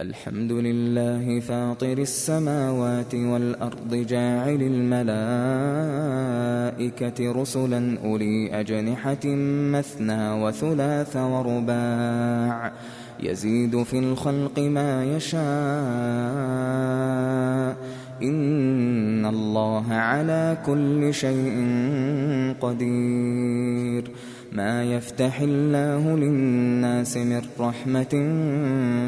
الحمد لله فاطر السماوات والأرض جاعل الملائكة رسلا أولي أجنحة مثنى وثلاث ورباع يزيد في الخلق ما يشاء إن الله على كل شيء قدير. ما يفتح الله للناس من رحمة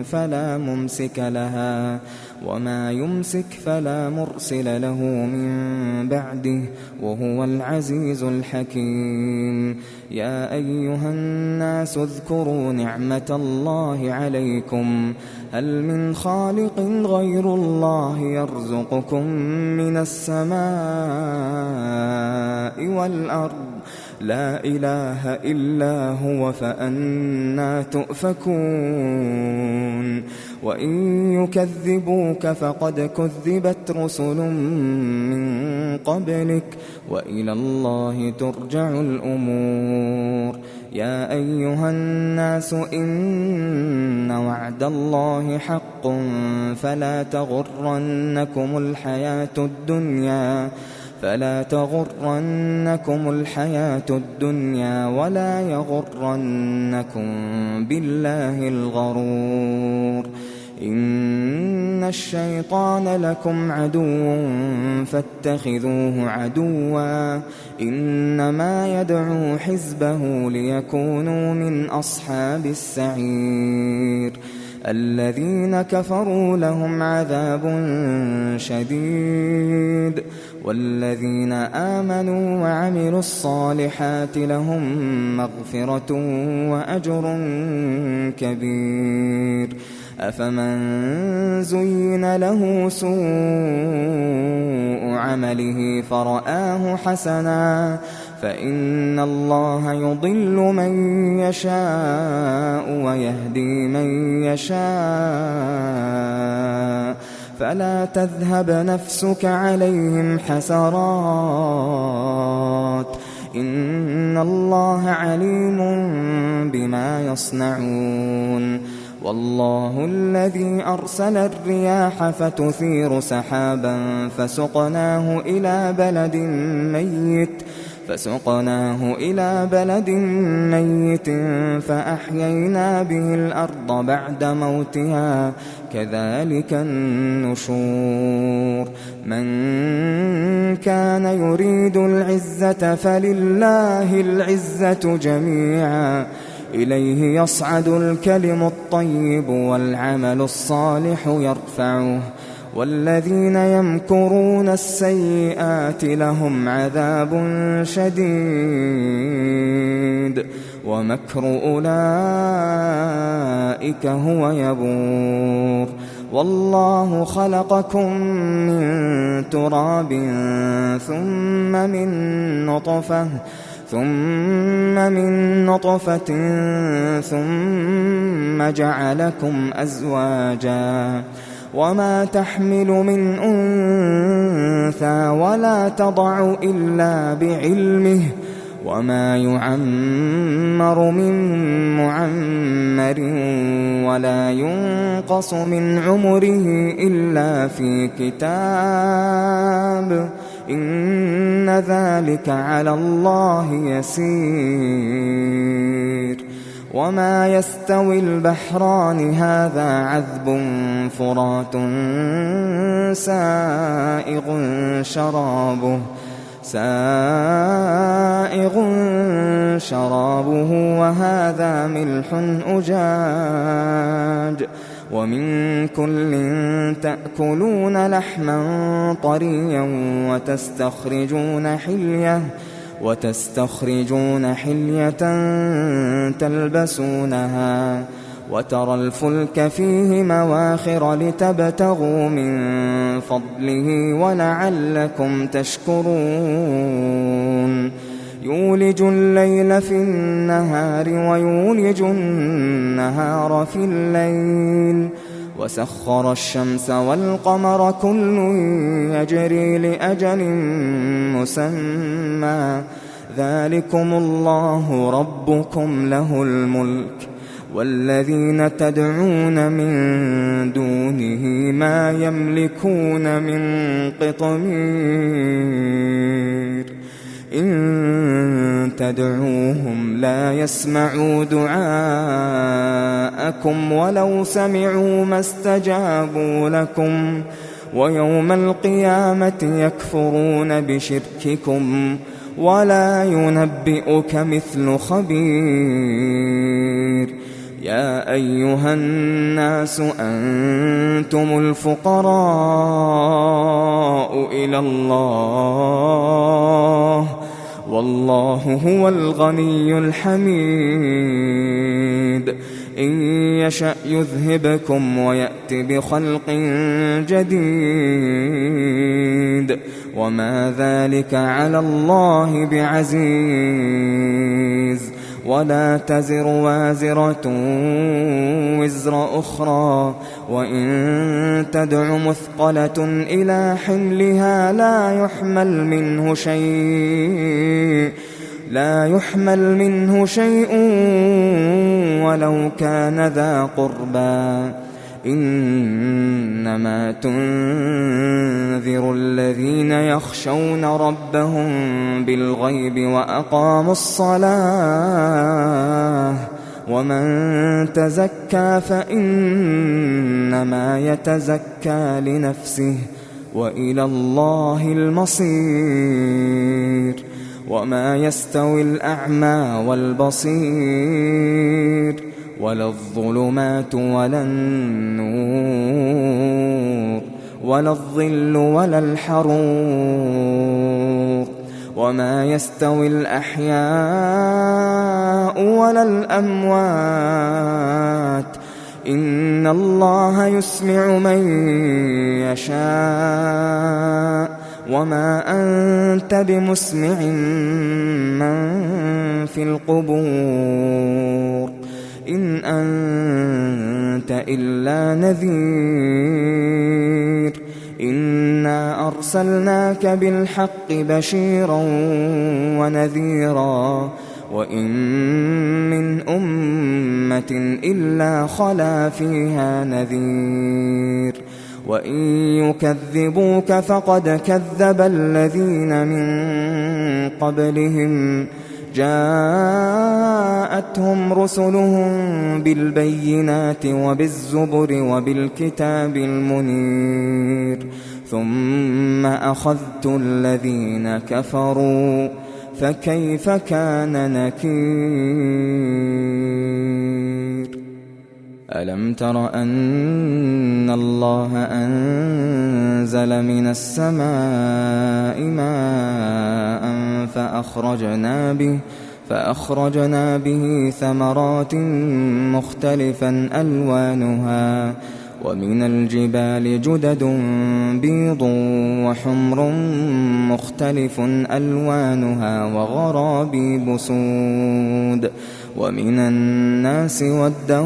فلا ممسك لها وما يمسك فلا مرسل له من بعده وهو العزيز الحكيم. يا أيها الناس اذكروا نعمة الله عليكم هل من خالق غير الله يرزقكم من السماء والأرض لا إله إلا هو فأنى تؤفكون. وإن يكذبوك فقد كذبت رسل من قبلك وإلى الله ترجع الأمور. يا أيها الناس إن وعد الله حق فلا تغرنكم الحياة الدنيا ولا يغرنكم بالله الغرور. إن الشيطان لكم عدو فاتخذوه عدوا إنما يدعو حزبه ليكونوا من أصحاب السعير. الذين كفروا لهم عذاب شديد والذين آمنوا وعملوا الصالحات لهم مغفرة وأجر كبير. أفمن زين له سوء عمله فرآه حسنا فإن الله يضل من يشاء ويهدي من يشاء فلا تذهب نفسك عليهم حسرات إن الله عليم بما يصنعون. والله الذي أرسل الرياح فتثير سحابا فسقناه إلى بلد ميت فأحيينا به الأرض بعد موتها كذلك النشور. من كان يريد العزة فلله العزة جميعا إليه يصعد الكلم الطيب والعمل الصالح يرفعه والذين يمكرون السيئات لهم عذاب شديد ومكر أولئك هو يبور. والله خلقكم من تراب ثم من نطفة ثم جعلكم أزواجا وما تحمل من أنثى ولا تضع إلا بعلمه وما يعمر من معمر ولا ينقص من عمره إلا في كتاب إن ذلك على الله يسير. وما يستوي البحران هذا عذب فرات سائغ شرابه وهذا ملح أجاج ومن كل تأكلون لحما طريا وتستخرجون حلية تلبسونها وترى الفلك فيه مواخر لتبتغوا من فضله ولعلكم تشكرون. يولج الليل في النهار ويولج النهار في الليل وسخر الشمس والقمر كل يجري لأجل مسمى ذلكم الله ربكم له الملك والذين تدعون من دونه ما يملكون من قطمير إن تدعوهم لا يسمعوا دعاءكم ولو سمعوا ما استجابوا لكم ويوم القيامة يكفرون بشرككم ولا ينبئك مثل خبير يا أيها الناس أنتم الفقراء إلى الله والله هو الغني الحميد إن يشأ يذهبكم ويأت بخلق جديد وما ذلك على الله بعزيز ولا تزر وازرة وزر أخرى وإن تدع مثقلة إلى حملها لا يحمل منه شيء ولو كان ذا قربى إنما تنذر الذين يخشون ربهم بالغيب وأقاموا الصلاة ومن تزكى فإنما يتزكى لنفسه وإلى الله المصير وما يستوي الأعمى والبصير ولا الظلمات ولا النور ولا الظل ولا الحرور وما يستوي الأحياء ولا الأموات إن الله يسمع من يشاء وما أنت بمسمع من في القبور إن أنت إلا نذير إنا أرسلناك بالحق بشيرا ونذيرا وإن من أمة إلا خلا فيها نذير وإن يكذبوك فقد كذب الذين من قبلهم جاءتهم رسلهم بالبينات وبالزبر وبالكتاب المنير ثم أخذت الذين كفروا فكيف كان نكير ألم تر أن الله أنزل من السماء ماء فأخرجنا به ثمرات مختلفا ألوانها ومن الجبال جدد بيض وحمر مختلف ألوانها وغرابيب سود ومن الناس والدواب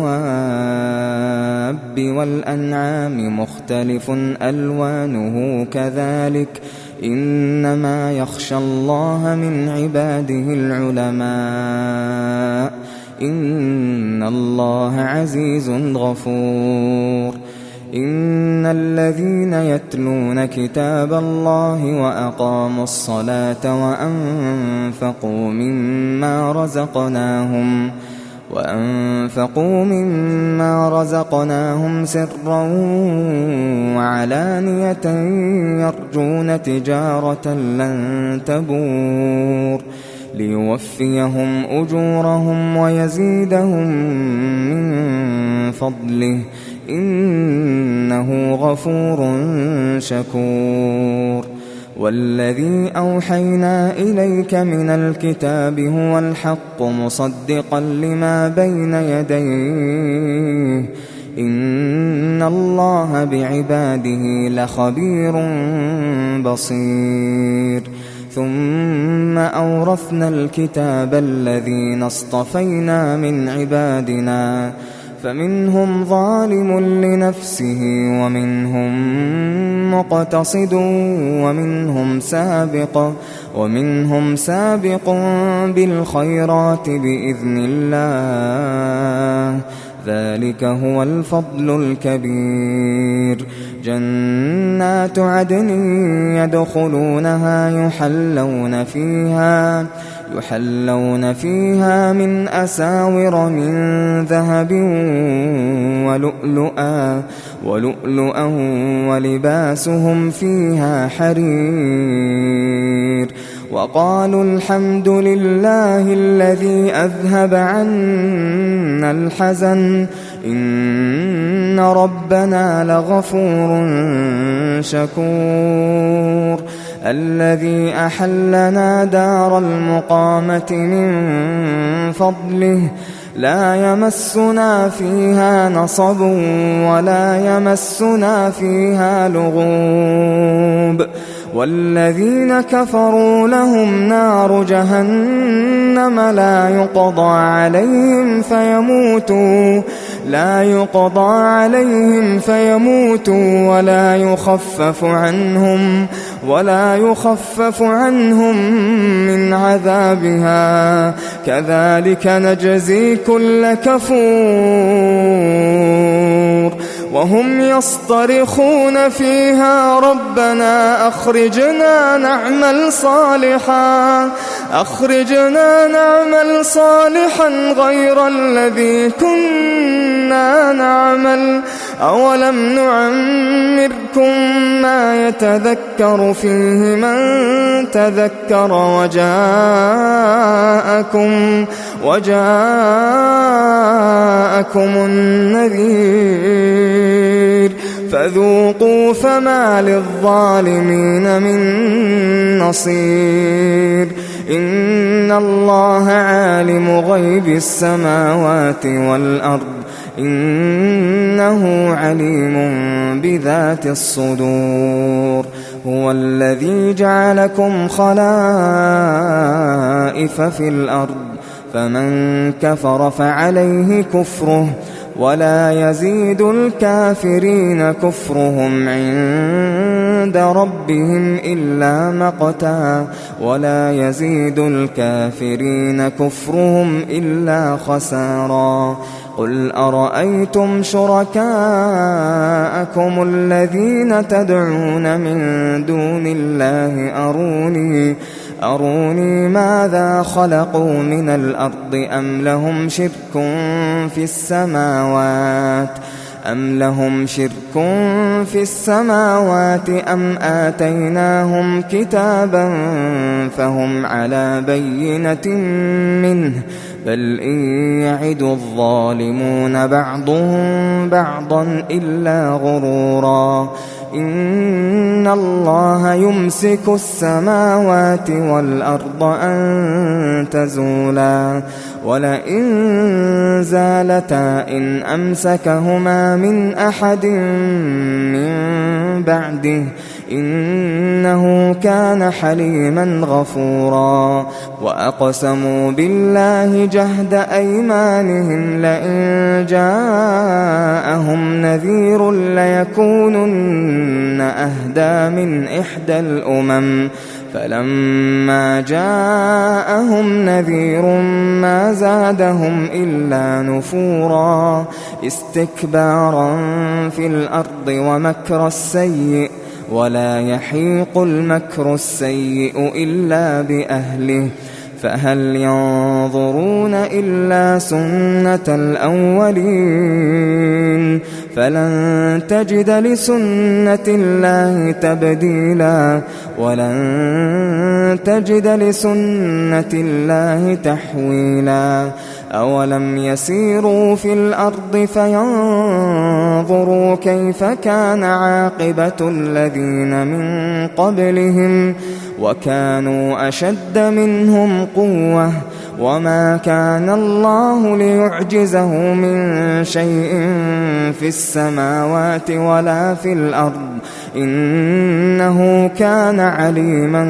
والأنعام مختلف ألوانه كذلك إنما يخشى الله من عباده العلماء إن الله عزيز غفور إن الذين يتلون كتاب الله وأقاموا الصلاة وأنفقوا مما رزقناهم سرا وعلانية يرجون تجارة لن تبور ليوفيهم أجورهم ويزيدهم من فضله إنه غفور شكور والذي أوحينا إليك من الكتاب هو الحق مصدقا لما بين يديه إن الله بعباده لخبير بصير ثم أورثنا الكتاب الذين اصطفينا من عبادنا فمنهم ظالم لنفسه ومنهم مقتصد ومنهم سابق بالخيرات بإذن الله، ذلك هو الفضل الكبير. جنات عدن يدخلونها يحلون فيها من أساور من ذهب ولؤلؤا ولباسهم فيها حرير. وقالوا الحمد لله الذي أذهب عنا الحزن إن ربنا لغفور شكور. الذي أحلنا دار المقامة من فضله لا يمسنا فيها نصب ولا يمسنا فيها لغوب. والذين كفروا لهم نار جهنم لا يقضى عليهم فيموتوا ولا يخفف عنهم من عذابها، كذلك نجزي كل كفور. وهم يصطرخون فيها ربنا أخرجنا نعمل صالحا غير الذي كنا نعمل، أولم نعمركم ما يتذكر فيه من تذكر وجاءكم النذير، فذوقوا فما للظالمين من نصير. إن الله عالم غيب السماوات والأرض إنه عليم بذات الصدور. هو الذي جعلكم خلائف في الأرض، فمن كفر فعليه كفره ولا يزيد الكافرين كفرهم عند ربهم إلا مقتا ولا يزيد الكافرين كفرهم إلا خسارا. قل أرأيتم شركاءكم الذين تدعون من دون الله أروني ماذا خلقوا من الأرض أم لهم شرك في السماوات أم آتيناهم كتابا فهم على بينة منه بل إن يعد الظالمون بعضهم بعضا إلا غرورا. إن الله يمسك السماوات والأرض أن تزولا ولئن زالتا إن أمسكهما من أحد من بعده إنه كان حليما غفورا. وأقسموا بالله جهد أيمانهم لئن جاءهم نذير ليكونن أهدى من إحدى الأمم فلما جاءهم نذير ما زادهم إلا نفورا استكبارا في الأرض ومكر السيء ولا يحيق المكر السيء إلا بأهله فهل ينظرون إلا سنة الأولين فلن تجد لسنة الله تبديلا ولن تجد لسنة الله تحويلا. أولم يسيروا في الأرض فينظروا كيف كان عاقبة الذين من قبلهم وكانوا أشد منهم قوة وما كان الله ليعجزه من شيء في السماوات ولا في الأرض إنه كان عليما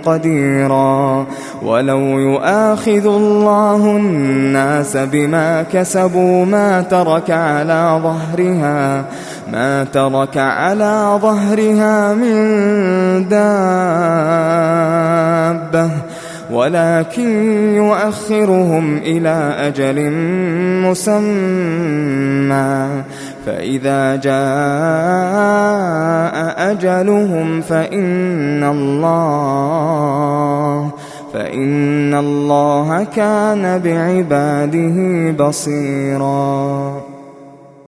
قديرا ولو يؤاخذ الله الناس بما كسبوا ما ترك على ظهرها من دابة ولكن يؤخرهم إلى أجل مسمى فإذا جاء أجلهم فإن الله كان بعباده بصيرا.